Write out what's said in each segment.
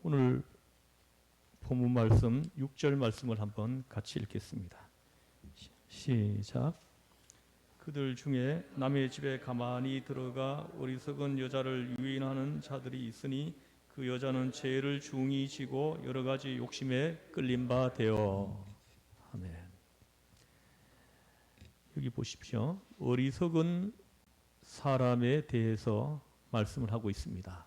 오늘 본문 말씀 6절 말씀을 한번 같이 읽겠습니다. 시작. 그들 중에 남의 집에 가만히 들어가 어리석은 여자를 유인하는 자들이 있으니 그 여자는 죄를 중히 지고 여러 가지 욕심에 끌린 바 되어. 아멘. 여기 보십시오. 어리석은 사람에 대해서 말씀을 하고 있습니다.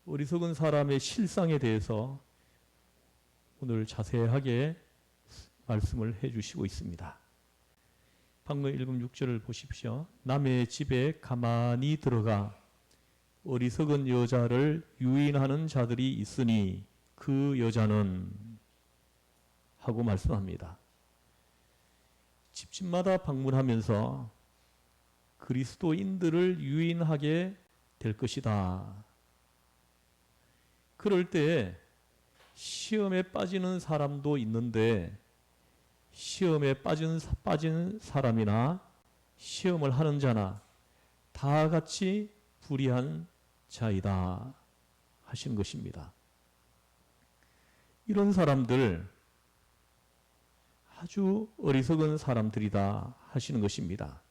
어리석은 사람의 실상에 대해서 오늘 자세하게 말씀을 해주시고 있습니다. 방금 읽은 6절을 보십시오. 남의 집에 가만히 들어가 어리석은 여자를 유인하는 자들이 있으니 그 여자는 하고 말씀합니다. 집집마다 방문하면서 그리스도인들을 유인하게 될 것이다. 그럴 때 시험에 빠지는 사람도 있는데 시험에 빠진 사람이나 시험을 하는 자나 다 같이 불의한 자이다 하시는 것입니다. 이런 사람들 아주 어리석은 사람들이다 하시는 것입니다.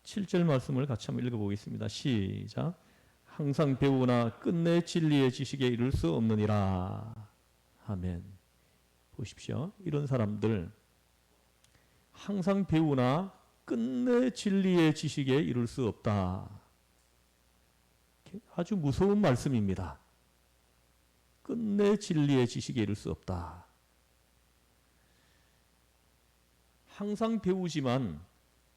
7절 말씀을 같이 한번 읽어보겠습니다. 시작. 항상 배우나 끝내 진리의 지식에 이를 수 없느니라. 아멘. 보십시오. 이런 사람들 항상 배우나 끝내 진리의 지식에 이를 수 없다. 아주 무서운 말씀입니다. 끝내 진리의 지식에 이를 수 없다. 항상 배우지만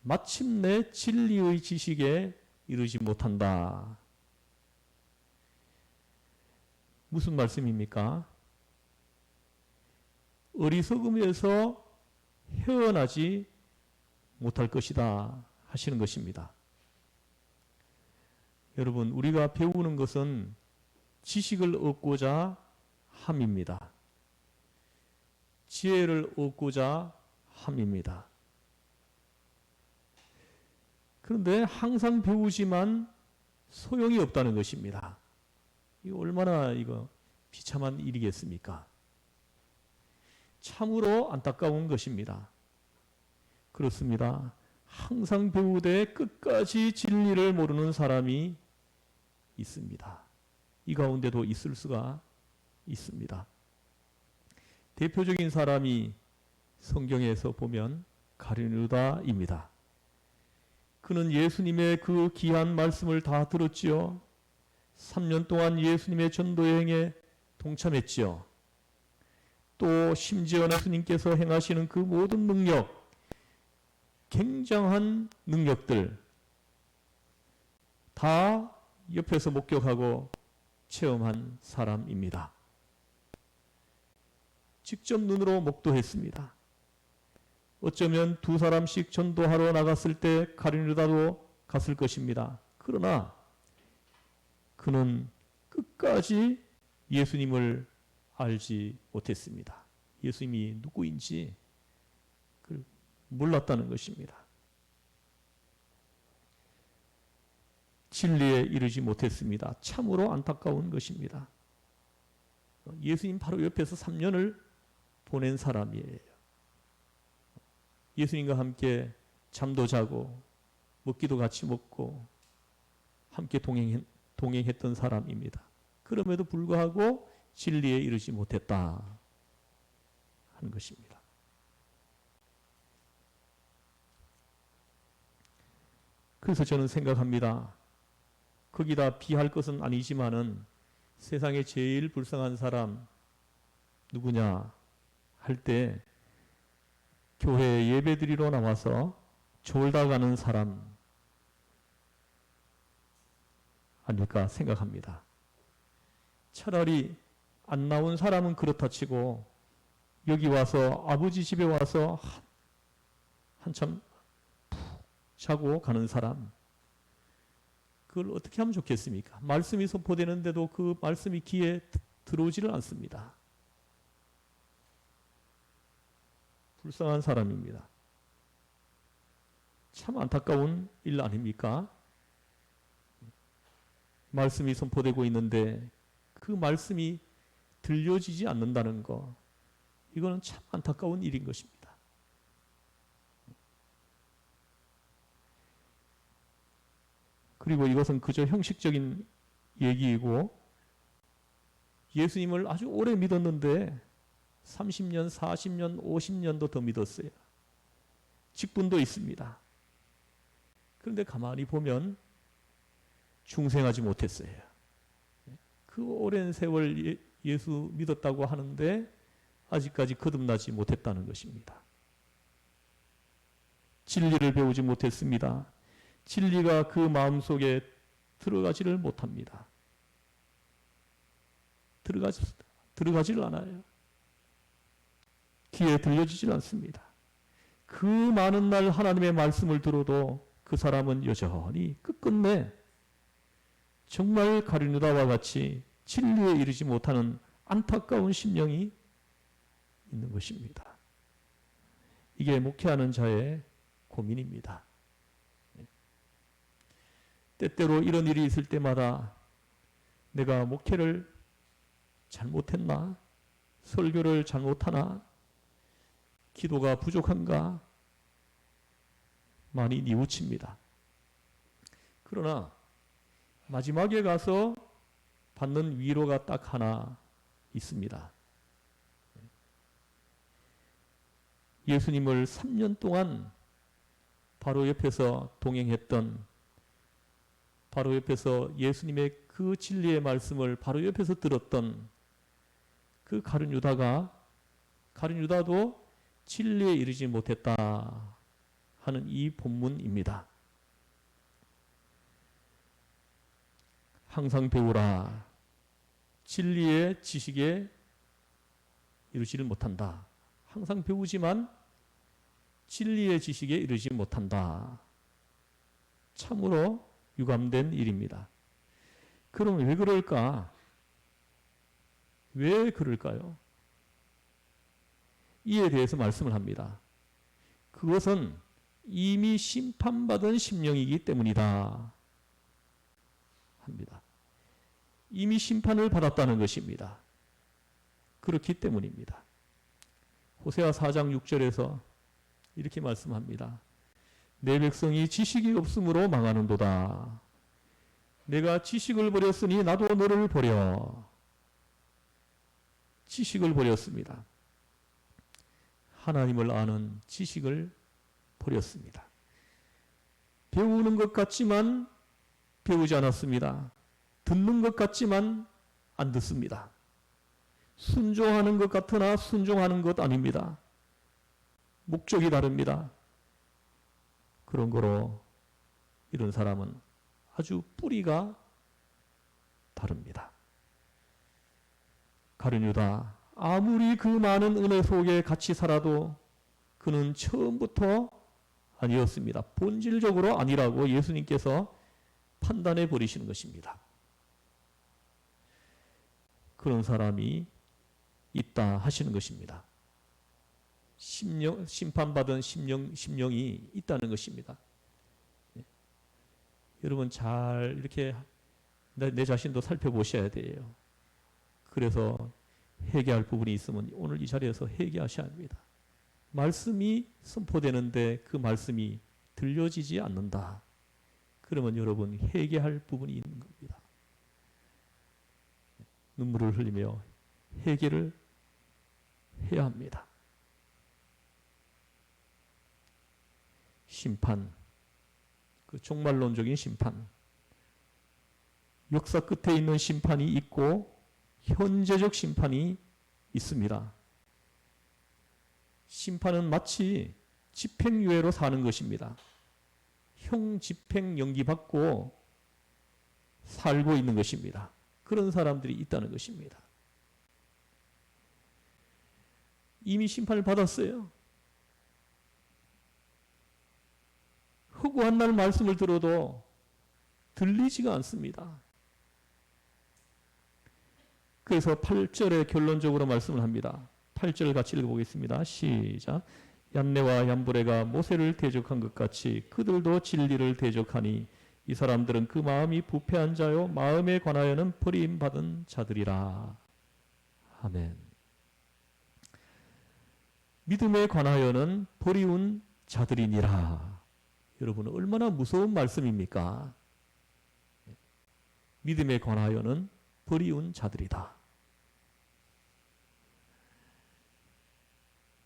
마침내 진리의 지식에 이르지 못한다. 무슨 말씀입니까? 어리석음에서 헤어나지 못할 것이다 하시는 것입니다. 여러분, 우리가 배우는 것은 지식을 얻고자 함입니다. 지혜를 얻고자 함입니다. 그런데 항상 배우지만 소용이 없다는 것입니다. 이거 얼마나 비참한 일이겠습니까? 참으로 안타까운 것입니다. 그렇습니다. 항상 배우되 끝까지 진리를 모르는 사람이 있습니다. 이 가운데도 있을 수가 있습니다. 대표적인 사람이 성경에서 보면 가룟유다입니다. 그는 예수님의 그 귀한 말씀을 다 들었지요. 3년 동안 예수님의 전도 여행에 동참했지요. 또 심지어 예수님께서 행하시는 그 모든 능력, 굉장한 능력들 다 옆에서 목격하고 체험한 사람입니다. 직접 눈으로 목도했습니다. 어쩌면 2사람씩 전도하러 나갔을 때 가룟유다도 갔을 것입니다. 그러나 그는 끝까지 예수님을 알지 못했습니다. 예수님이 누구인지 몰랐다는 것입니다. 진리에 이르지 못했습니다. 참으로 안타까운 것입니다. 예수님 바로 옆에서 3년을 보낸 사람이에요. 예수님과 함께 잠도 자고 먹기도 같이 먹고 함께 동행했던 사람입니다. 그럼에도 불구하고 진리에 이르지 못했다 하는 것입니다. 그래서 저는 생각합니다. 거기다 비할 것은 아니지만은 세상에 제일 불쌍한 사람 누구냐 할 때 교회 예배드리러 나와서 졸다 가는 사람 아닐까 생각합니다. 차라리 안 나온 사람은 그렇다 치고 여기 와서 아버지 집에 와서 한참 푹 자고 가는 사람, 그걸 어떻게 하면 좋겠습니까? 말씀이 선포되는데도 그 말씀이 귀에 들어오지를 않습니다. 불쌍한 사람입니다. 참 안타까운 일 아닙니까? 말씀이 선포되고 있는데 그 말씀이 들려지지 않는다는 거, 이거는 참 안타까운 일인 것입니다. 그리고 이것은 그저 형식적인 얘기이고, 예수님을 아주 오래 믿었는데 30년, 40년, 50년도 더 믿었어요. 직분도 있습니다. 그런데 가만히 보면 중생하지 못했어요. 그 오랜 세월 예수 믿었다고 하는데 아직까지 거듭나지 못했다는 것입니다. 진리를 배우지 못했습니다. 진리가 그 마음속에 들어가지를 못합니다. 들어가지를 않아요. 귀에 들려지질 않습니다. 그 많은 날 하나님의 말씀을 들어도 그 사람은 여전히 끝끝내 정말 가룟유다와 같이 진리에 이르지 못하는 안타까운 심령이 있는 것입니다. 이게 목회하는 자의 고민입니다. 때때로 이런 일이 있을 때마다 내가 목회를 잘못했나? 설교를 잘못하나? 기도가 부족한가? 많이 뉘우칩니다. 그러나 마지막에 가서 받는 위로가 딱 하나 있습니다. 예수님을 3년 동안 바로 옆에서 동행했던, 바로 옆에서 예수님의 그 진리의 말씀을 바로 옆에서 들었던 그 가룟유다도 진리에 이르지 못했다 하는 이 본문입니다. 항상 배우라. 진리의 지식에 이르지를 못한다. 항상 배우지만 진리의 지식에 이르지 못한다. 참으로 유감된 일입니다. 그럼 왜 그럴까? 왜 그럴까요? 이에 대해서 말씀을 합니다. 그것은 이미 심판받은 심령이기 때문이다 합니다. 이미 심판을 받았다는 것입니다. 그렇기 때문입니다. 호세아 4장 6절에서 이렇게 말씀합니다. 내 백성이 지식이 없으므로 망하는도다. 내가 지식을 버렸으니 나도 너를 버려. 지식을 버렸습니다. 하나님을 아는 지식을 버렸습니다. 배우는 것 같지만 배우지 않았습니다. 듣는 것 같지만 안 듣습니다. 순종하는 것 같으나 순종하는 것 아닙니다. 목적이 다릅니다. 그런 거로 이런 사람은 아주 뿌리가 다릅니다. 가룟유다, 아무리 그 많은 은혜 속에 같이 살아도 그는 처음부터 아니었습니다. 본질적으로 아니라고 예수님께서 판단해 버리시는 것입니다. 그런 사람이 있다 하시는 것입니다. 심판받은 심령이 있다는 것입니다. 여러분 잘 이렇게 내 자신도 살펴보셔야 돼요. 그래서 회개할 부분이 있으면 오늘 이 자리에서 회개하셔야 합니다. 말씀이 선포되는데 그 말씀이 들려지지 않는다. 그러면 여러분 회개할 부분이 있는 겁니다. 눈물을 흘리며 회개를 해야 합니다. 심판, 그 종말론적인 심판, 역사 끝에 있는 심판이 있고 현재적 심판이 있습니다. 심판은 마치 집행유예로 사는 것입니다. 형 집행 연기받고 살고 있는 것입니다. 그런 사람들이 있다는 것입니다. 이미 심판을 받았어요. 허구한 날 말씀을 들어도 들리지가 않습니다. 그래서 8절에 결론적으로 말씀을 합니다. 8절 같이 읽어보겠습니다. 시작. 얀네와 얀브레가 모세를 대적한 것 같이 그들도 진리를 대적하니 이 사람들은 그 마음이 부패한 자요 마음에 관하여는 버림받은 자들이라. 아멘. 믿음에 관하여는 버리운 자들이니라. 여러분 얼마나 무서운 말씀입니까? 믿음에 관하여는 버리운 자들이다.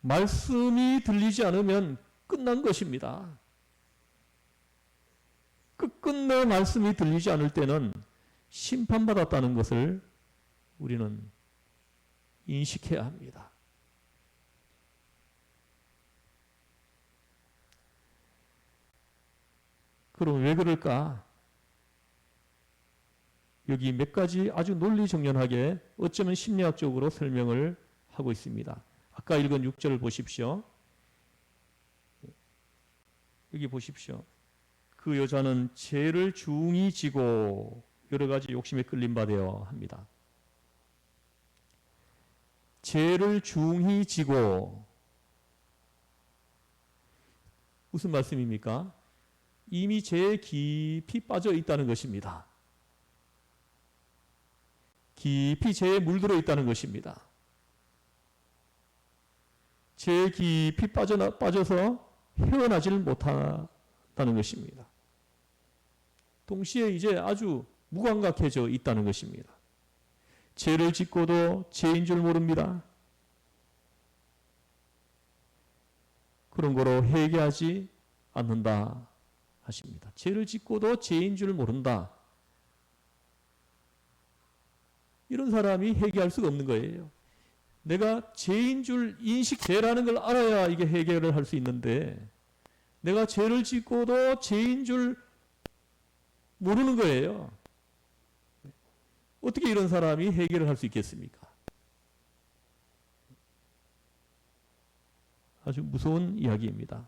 말씀이 들리지 않으면 끝난 것입니다. 끝끝내 말씀이 들리지 않을 때는 심판받았다는 것을 우리는 인식해야 합니다. 그럼 왜 그럴까? 여기 몇 가지 아주 논리정연하게 어쩌면 심리학적으로 설명을 하고 있습니다. 아까 읽은 6절을 보십시오. 여기 보십시오. 그 여자는 죄를 중히 지고 여러 가지 욕심에 끌림 받아야 합니다. 죄를 중히 지고 무슨 말씀입니까? 이미 죄에 깊이 빠져 있다는 것입니다. 깊이 죄에 물들어 있다는 것입니다. 죄에 깊이 빠져서 헤어나지를 못한다는 것입니다. 동시에 이제 아주 무감각해져 있다는 것입니다. 죄를 짓고도 죄인 줄 모릅니다. 그런 거로 회개하지 않는다 하십니다. 죄를 짓고도 죄인 줄 모른다. 이런 사람이 회개할 수가 없는 거예요. 내가 죄인 줄 죄라는 걸 알아야 이게 해결을 할 수 있는데 내가 죄를 짓고도 죄인 줄 모르는 거예요. 어떻게 이런 사람이 해결을 할 수 있겠습니까? 아주 무서운 이야기입니다.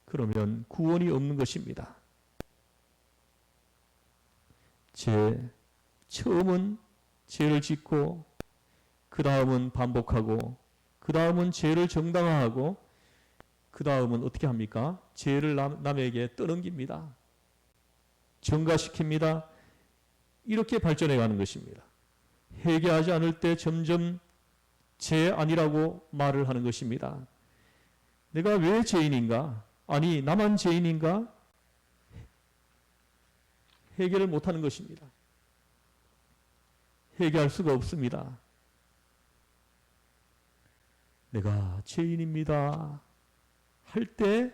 그러면 구원이 없는 것입니다. 처음은 죄를 짓고 그 다음은 반복하고 그 다음은 죄를 정당화하고 그 다음은 어떻게 합니까? 죄를 남에게 떠넘깁니다. 전가시킵니다. 이렇게 발전해 가는 것입니다. 회개하지 않을 때 점점 죄 아니라고 말을 하는 것입니다. 내가 왜 죄인인가? 아니 나만 죄인인가? 해결을 못하는 것입니다. 회개할 수가 없습니다. 내가 죄인입니다. 할 때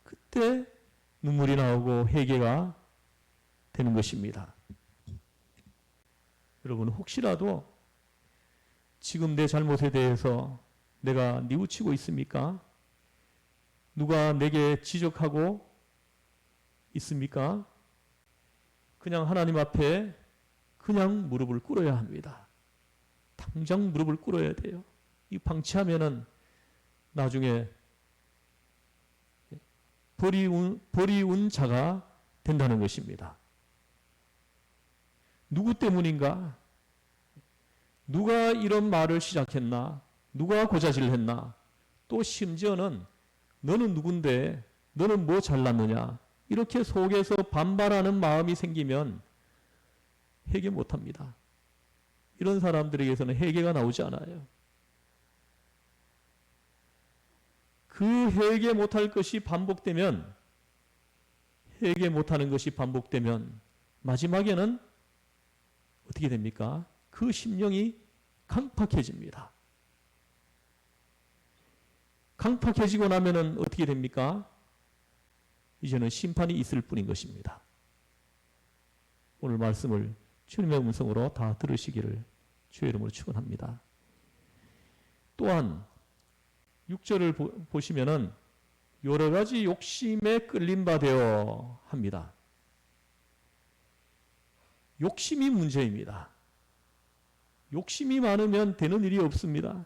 그때 눈물이 나오고 회개가 되는 것입니다. 여러분 혹시라도 지금 내 잘못에 대해서 내가 뉘우치고 있습니까? 누가 내게 지적하고 있습니까? 그냥 하나님 앞에 그냥 무릎을 꿇어야 합니다. 당장 무릎을 꿇어야 돼요. 이 방치하면은 나중에 버리운 자가 된다는 것입니다. 누구 때문인가? 누가 이런 말을 시작했나? 누가 고자질을 했나? 또 심지어는 너는 누군데? 너는 뭐 잘났느냐? 이렇게 속에서 반발하는 마음이 생기면 회개 못합니다. 이런 사람들에게서는 회개가 나오지 않아요. 그 회개 못할 것이 반복되면 회개 못하는 것이 반복되면 마지막에는 어떻게 됩니까? 그 심령이 강팍해집니다. 강팍해지고 나면은 어떻게 됩니까? 이제는 심판이 있을 뿐인 것입니다. 오늘 말씀을 주님의 음성으로 다 들으시기를 주의 이름으로 축원합니다. 또한 6절을 보시면은 여러 가지 욕심에 끌림바 되어 합니다. 욕심이 문제입니다. 욕심이 많으면 되는 일이 없습니다.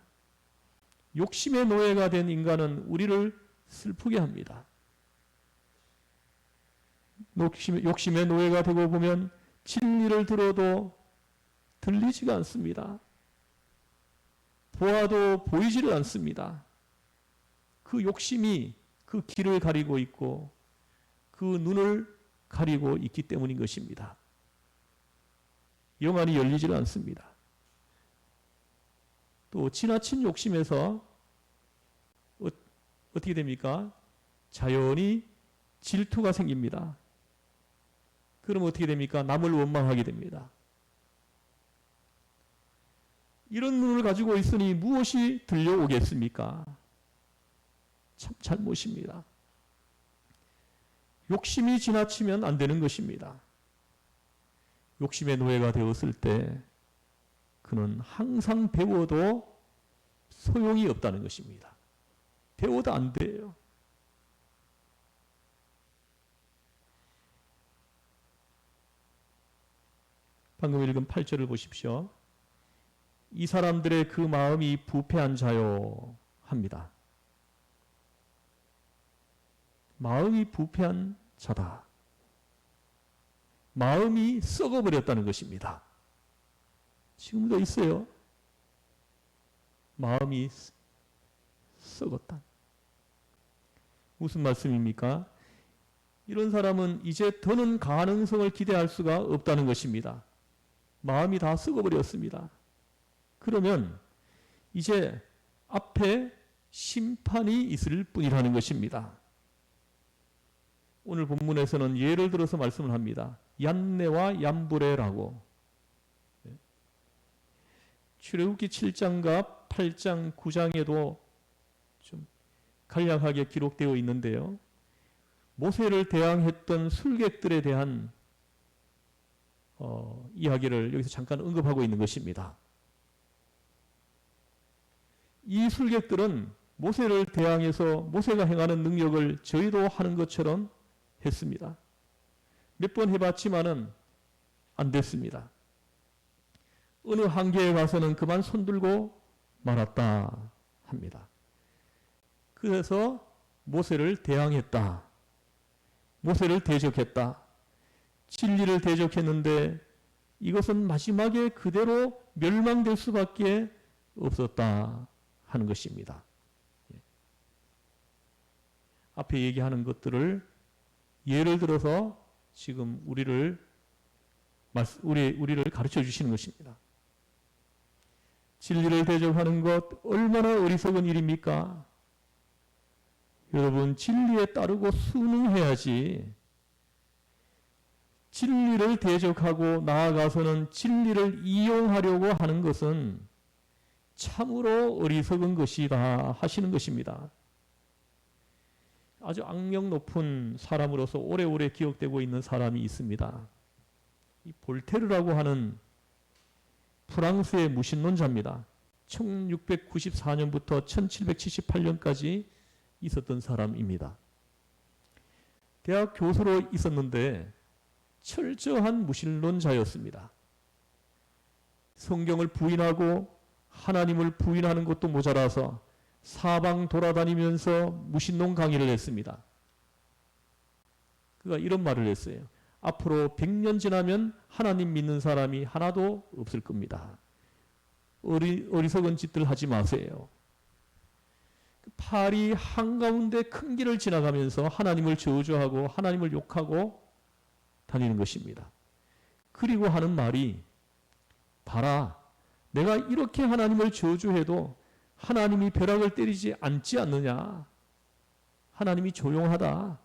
욕심의 노예가 된 인간은 우리를 슬프게 합니다. 욕심의 노예가 되고 보면 진리를 들어도 들리지가 않습니다. 보아도 보이지를 않습니다. 그 욕심이 그 길을 가리고 있고 그 눈을 가리고 있기 때문인 것입니다. 영안이 열리지를 않습니다. 또 지나친 욕심에서 어떻게 됩니까? 자연히 질투가 생깁니다. 그럼 어떻게 됩니까? 남을 원망하게 됩니다. 이런 눈을 가지고 있으니 무엇이 들려오겠습니까? 참 잘못입니다. 욕심이 지나치면 안 되는 것입니다. 욕심의 노예가 되었을 때 그는 항상 배워도 소용이 없다는 것입니다. 배워도 안 돼요. 방금 읽은 8절을 보십시오. 이 사람들의 그 마음이 부패한 자요 합니다. 마음이 부패한 자다. 마음이 썩어버렸다는 것입니다. 지금도 있어요. 마음이 썩었다. 무슨 말씀입니까? 이런 사람은 이제 더는 가능성을 기대할 수가 없다는 것입니다. 마음이 다 썩어버렸습니다. 그러면 이제 앞에 심판이 있을 뿐이라는 것입니다. 오늘 본문에서는 예를 들어서 말씀을 합니다. 얀네와 얀브레라고. 출애굽기 7장과 8장, 9장에도 좀 간략하게 기록되어 있는데요. 모세를 대항했던 술객들에 대한 이야기를 여기서 잠깐 언급하고 있는 것입니다. 이 술객들은 모세를 대항해서 모세가 행하는 능력을 저희도 하는 것처럼 했습니다. 몇 번 해봤지만은 안 됐습니다. 어느 한계에 가서는 그만 손들고 말았다 합니다. 그래서 모세를 대항했다. 모세를 대적했다. 진리를 대적했는데 이것은 마지막에 그대로 멸망될 수밖에 없었다 하는 것입니다. 앞에 얘기하는 것들을 예를 들어서 지금 우리를 가르쳐 주시는 것입니다. 진리를 대적하는 것 얼마나 어리석은 일입니까? 여러분, 진리에 따르고 순응해야지. 진리를 대적하고 나아가서는 진리를 이용하려고 하는 것은 참으로 어리석은 것이다 하시는 것입니다. 아주 악명 높은 사람으로서 오래오래 기억되고 있는 사람이 있습니다. 이 볼테르라고 하는 프랑스의 무신론자입니다. 1694년부터 1778년까지 있었던 사람입니다. 대학 교수로 있었는데 철저한 무신론자였습니다. 성경을 부인하고 하나님을 부인하는 것도 모자라서 사방 돌아다니면서 무신론 강의를 했습니다. 그가 이런 말을 했어요. 앞으로 100년 지나면 하나님 믿는 사람이 하나도 없을 겁니다. 어리석은 짓들 하지 마세요. 파리 한가운데 큰 길을 지나가면서 하나님을 저주하고 하나님을 욕하고 다니는 것입니다. 그리고 하는 말이, 봐라, 내가 이렇게 하나님을 저주해도 하나님이 벼락을 때리지 않지 않느냐. 하나님이 조용하다.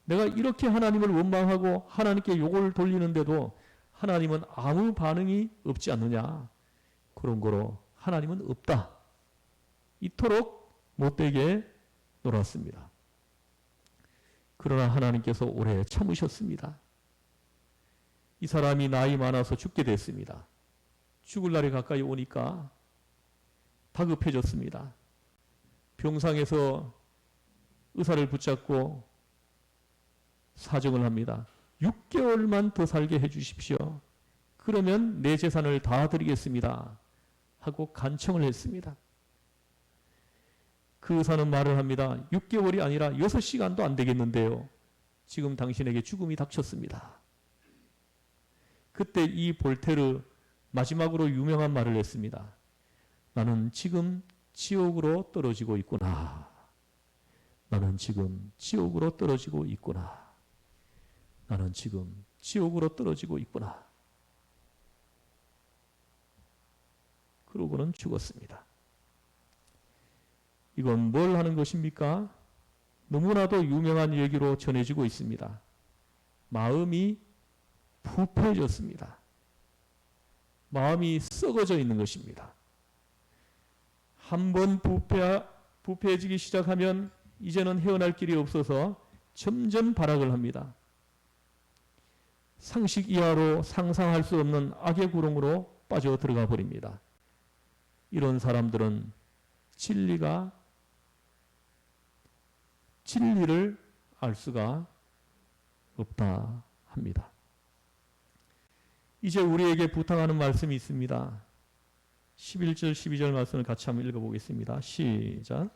내가 이렇게 하나님을 원망하고 하나님께 욕을 돌리는데도 하나님은 아무 반응이 없지 않느냐. 그런 거로 하나님은 없다. 이토록 못되게 놀았습니다. 그러나 하나님께서 오래 참으셨습니다. 이 사람이 나이 많아서 죽게 됐습니다. 죽을 날이 가까이 오니까 다급해졌습니다. 병상에서 의사를 붙잡고 사정을 합니다. 6개월만 더 살게 해주십시오. 그러면 내 재산을 다 드리겠습니다. 하고 간청을 했습니다. 그 의사는 말을 합니다. 6개월이 아니라 6시간도 안 되겠는데요. 지금 당신에게 죽음이 닥쳤습니다. 그때 이 볼테르 마지막으로 유명한 말을 했습니다. 나는 지금 지옥으로 떨어지고 있구나. 나는 지금 지옥으로 떨어지고 있구나. 나는 지금 지옥으로 떨어지고 있구나. 그러고는 죽었습니다. 이건 뭘 하는 것입니까? 너무나도 유명한 얘기로 전해지고 있습니다. 마음이 부패해졌습니다. 마음이 썩어져 있는 것입니다. 한번 부패해지기 시작하면 이제는 헤어날 길이 없어서 점점 발악을 합니다. 상식 이하로 상상할 수 없는 악의 구렁으로 빠져 들어가 버립니다. 이런 사람들은 진리를 알 수가 없다 합니다. 이제 우리에게 부탁하는 말씀이 있습니다. 11절, 12절 말씀을 같이 한번 읽어보겠습니다. 시작.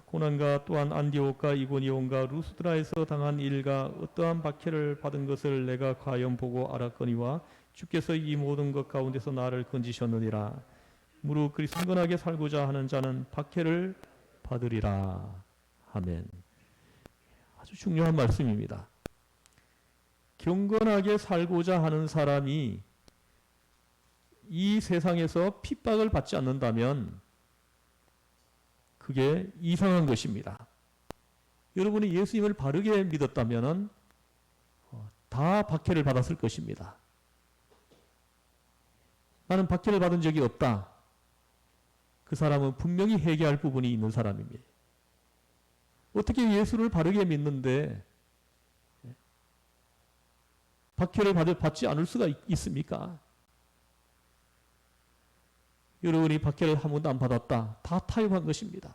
고난과 또한 안디옥과 이고니온과 루스드라에서 당한 일과 어떠한 박해를 받은 것을 내가 과연 보고 알았거니와 주께서 이 모든 것 가운데서 나를 건지셨느니라. 무릇 그리 성건하게 살고자 하는 자는 박해를 받으리라. 아멘. 아주 중요한 말씀입니다. 경건하게 살고자 하는 사람이 이 세상에서 핍박을 받지 않는다면 그게 이상한 것입니다. 여러분이 예수님을 바르게 믿었다면 다 박해를 받았을 것입니다. 나는 박해를 받은 적이 없다. 그 사람은 분명히 회개할 부분이 있는 사람입니다. 어떻게 예수를 바르게 믿는데 박해를 받지 않을 수가 있습니까? 여러분이 박해를 한 번도 안 받았다. 다 타협한 것입니다.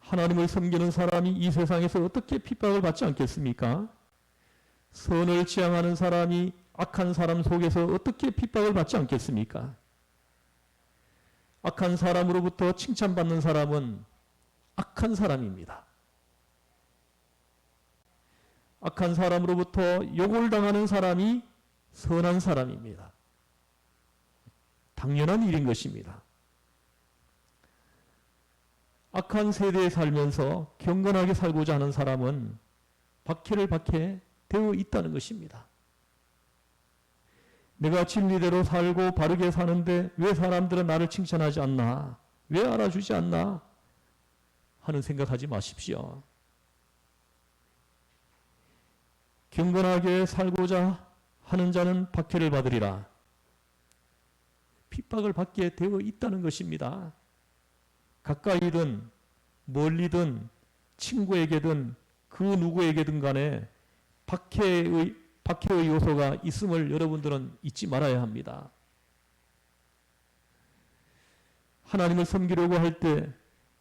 하나님을 섬기는 사람이 이 세상에서 어떻게 핍박을 받지 않겠습니까? 선을 지향하는 사람이 악한 사람 속에서 어떻게 핍박을 받지 않겠습니까? 악한 사람으로부터 칭찬받는 사람은 악한 사람입니다. 악한 사람으로부터 욕을 당하는 사람이 선한 사람입니다. 당연한 일인 것입니다. 악한 세대에 살면서 경건하게 살고자 하는 사람은 박해를 받게 되어 있다는 것입니다. 내가 진리대로 살고 바르게 사는데 왜 사람들은 나를 칭찬하지 않나? 왜 알아주지 않나? 하는 생각하지 마십시오. 경건하게 살고자 하는 자는 박해를 받으리라. 핍박을 받게 되어 있다는 것입니다. 가까이든 멀리든 친구에게든 그 누구에게든 간에 박해의 요소가 있음을 여러분들은 잊지 말아야 합니다. 하나님을 섬기려고 할 때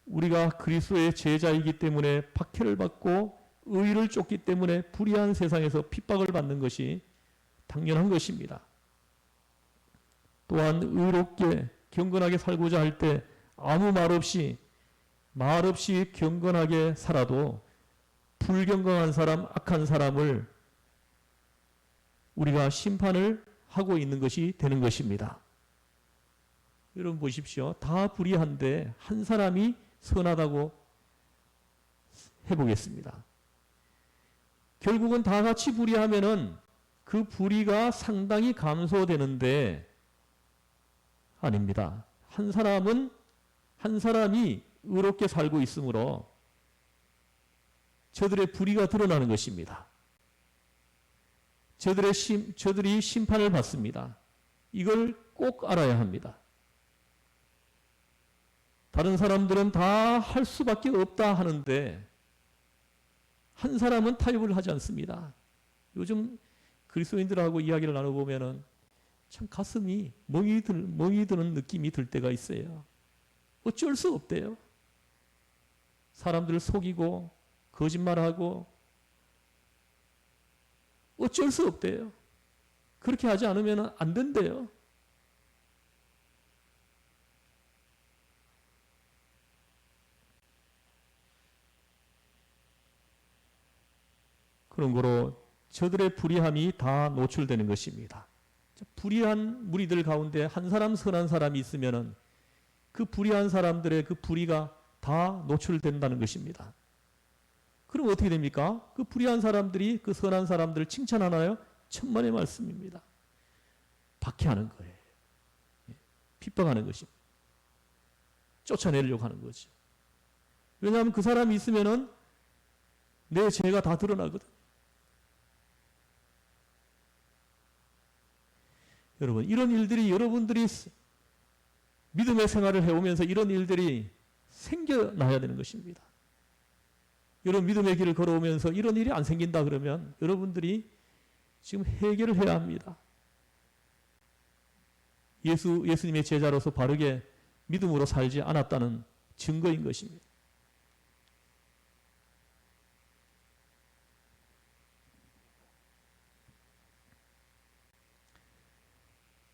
우리가 그리스도의 제자이기 때문에 박해를 받고 의를 쫓기 때문에 불의한 세상에서 핍박을 받는 것이 당연한 것입니다. 또한 의롭게 경건하게 살고자 할 때 아무 말 없이 경건하게 살아도 불경건한 사람, 악한 사람을 우리가 심판을 하고 있는 것이 되는 것입니다. 여러분 보십시오. 다 불의한데 한 사람이 선하다고 해보겠습니다. 결국은 다 같이 불의하면은 그 불의가 상당히 감소되는데 아닙니다. 한 사람이 의롭게 살고 있으므로 저들의 불의가 드러나는 것입니다. 저들이 심판을 받습니다. 이걸 꼭 알아야 합니다. 다른 사람들은 다 할 수밖에 없다 하는데 한 사람은 타협을 하지 않습니다. 요즘 그리스도인들하고 이야기를 나눠보면은 참 가슴이 멍이 드는 느낌이 들 때가 있어요. 어쩔 수 없대요. 사람들을 속이고 거짓말하고 어쩔 수 없대요. 그렇게 하지 않으면 안 된대요. 그런 거로 저들의 불의함이 다 노출되는 것입니다. 불의한 무리들 가운데 한 사람 선한 사람이 있으면은 그 불의한 사람들의 그 불의가 다 노출된다는 것입니다. 그럼 어떻게 됩니까? 그 불의한 사람들이 그 선한 사람들을 칭찬하나요? 천만의 말씀입니다. 박해하는 거예요. 핍박하는 것입니다. 쫓아내려고 하는 거죠. 왜냐하면 그 사람이 있으면은 내 죄가 다 드러나거든. 여러분, 이런 일들이 여러분들이 믿음의 생활을 해오면서 이런 일들이 생겨나야 되는 것입니다. 여러분 믿음의 길을 걸어오면서 이런 일이 안 생긴다 그러면 여러분들이 지금 해결을 해야 합니다. 예수님의 제자로서 바르게 믿음으로 살지 않았다는 증거인 것입니다.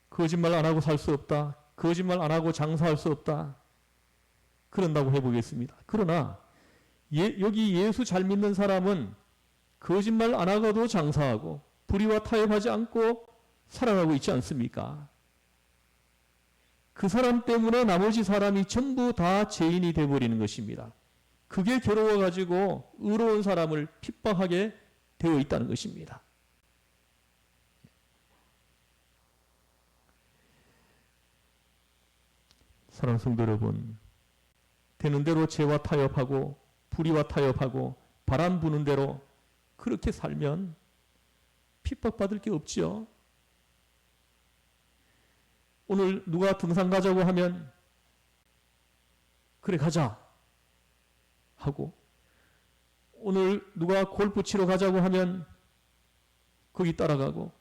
거짓말 안 하고 살 수 없다. 거짓말 안 하고 장사할 수 없다. 그런다고 해보겠습니다. 그러나 여기 예수 잘 믿는 사람은 거짓말 안 하고도 장사하고 불의와 타협하지 않고 살아가고 있지 않습니까? 그 사람 때문에 나머지 사람이 전부 다 죄인이 되어버리는 것입니다. 그게 괴로워가지고 의로운 사람을 핍박하게 되어 있다는 것입니다. 사랑하는 성도 여러분, 되는 대로 죄와 타협하고 불의와 타협하고 바람 부는 대로 그렇게 살면 핍박받을 게 없지요. 오늘 누가 등산 가자고 하면 그래 가자 하고, 오늘 누가 골프 치러 가자고 하면 거기 따라가고,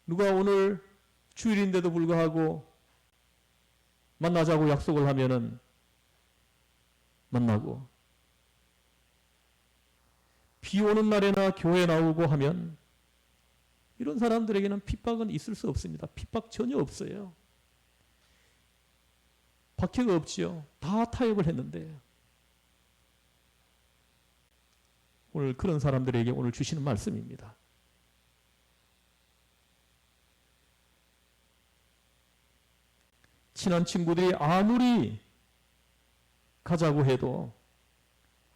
누가 오늘 주일인데도 불구하고 만나자고 약속을 하면은 만나고, 비 오는 날에나 교회 나오고 하면 이런 사람들에게는 핍박은 있을 수 없습니다. 핍박 전혀 없어요. 박해가 없지요. 다 타협을 했는데. 오늘 그런 사람들에게 오늘 주시는 말씀입니다. 친한 친구들이 아무리 가자고 해도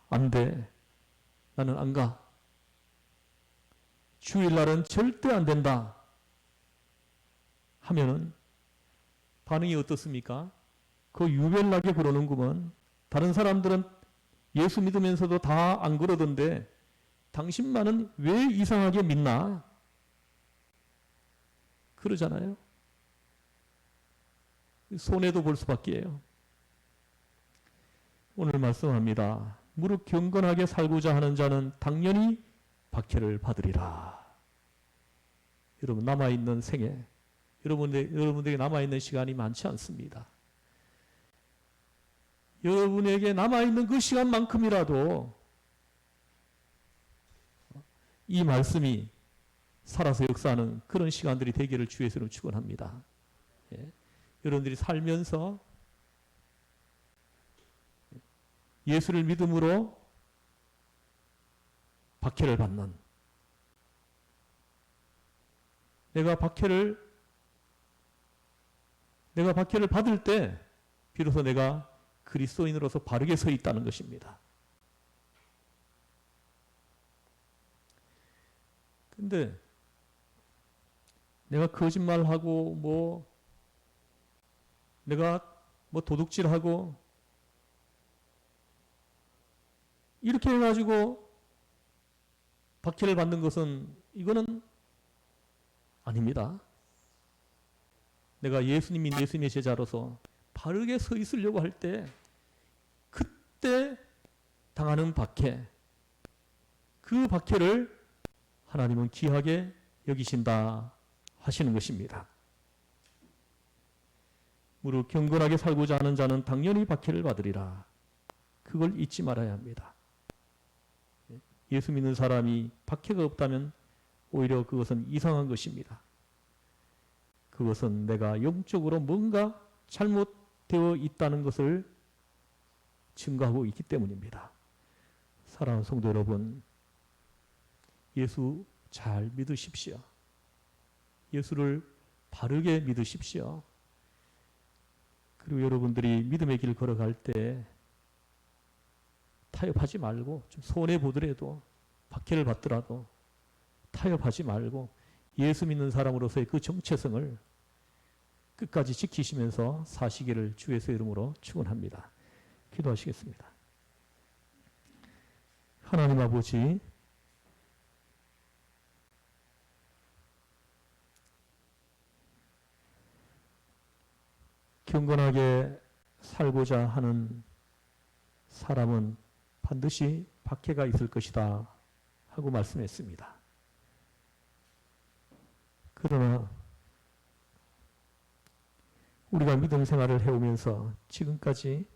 안 돼. 나는 안 가. 주일날은 절대 안 된다. 하면은 반응이 어떻습니까? 그 유별나게 그러는구먼. 다른 사람들은 예수 믿으면서도 다 안 그러던데 당신만은 왜 이상하게 믿나? 그러잖아요. 손해도 볼 수밖에요. 오늘 말씀합니다. 무릇 경건하게 살고자 하는 자는 당연히 박해를 받으리라. 여러분 남아있는 생에 여러분들에게 남아있는 시간이 많지 않습니다. 여러분에게 남아있는 그 시간만큼이라도 이 말씀이 살아서 역사하는 그런 시간들이 되기를 주의 이름으로 축원합니다. 예. 여러분들이 살면서 예수를 믿음으로 박해를 받는, 내가 박해를 받을 때 비로소 내가 그리스도인으로서 바르게 서 있다는 것입니다. 근데 내가 거짓말하고 내가 도둑질하고 이렇게 해가지고 박해를 받는 것은 이거는 아닙니다. 내가 예수님의 제자로서 바르게 서 있으려고 할 때 그때 당하는 박해, 그 박해를 하나님은 귀하게 여기신다 하시는 것입니다. 무릇 경건하게 살고자 하는 자는 당연히 박해를 받으리라. 그걸 잊지 말아야 합니다. 예수 믿는 사람이 박해가 없다면 오히려 그것은 이상한 것입니다. 그것은 내가 영적으로 뭔가 잘못되어 있다는 것을 증거하고 있기 때문입니다. 사랑하는 성도 여러분, 예수 잘 믿으십시오. 예수를 바르게 믿으십시오. 그리고 여러분들이 믿음의 길 걸어갈 때 타협하지 말고, 좀 손해 보더라도, 박해를 받더라도 타협하지 말고 예수 믿는 사람으로서의 그 정체성을 끝까지 지키시면서 사시기를 주 예수의 이름으로 축원합니다. 기도하시겠습니다. 하나님 아버지, 경건하게 살고자 하는 사람은 반드시 박해가 있을 것이다 하고 말씀했습니다. 그러나 우리가 믿음 생활을 해오면서 지금까지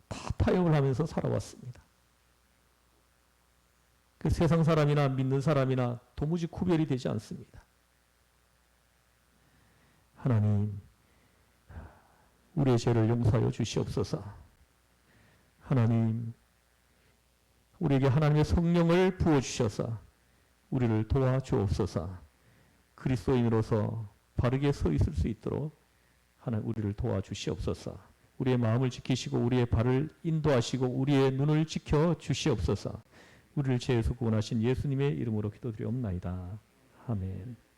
다 타협을 하면서 살아왔습니다. 그 세상 사람이나 믿는 사람이나 도무지 구별이 되지 않습니다. 하나님, 우리의 죄를 용서하여 주시옵소서. 하나님, 우리에게 하나님의 성령을 부어주셔서 우리를 도와주옵소서. 그리스도인으로서 바르게 서 있을 수 있도록 하나님 우리를 도와주시옵소서. 우리의 마음을 지키시고 우리의 발을 인도하시고 우리의 눈을 지켜 주시옵소서. 우리를 죄에서 구원하신 예수님의 이름으로 기도드리옵나이다. 아멘.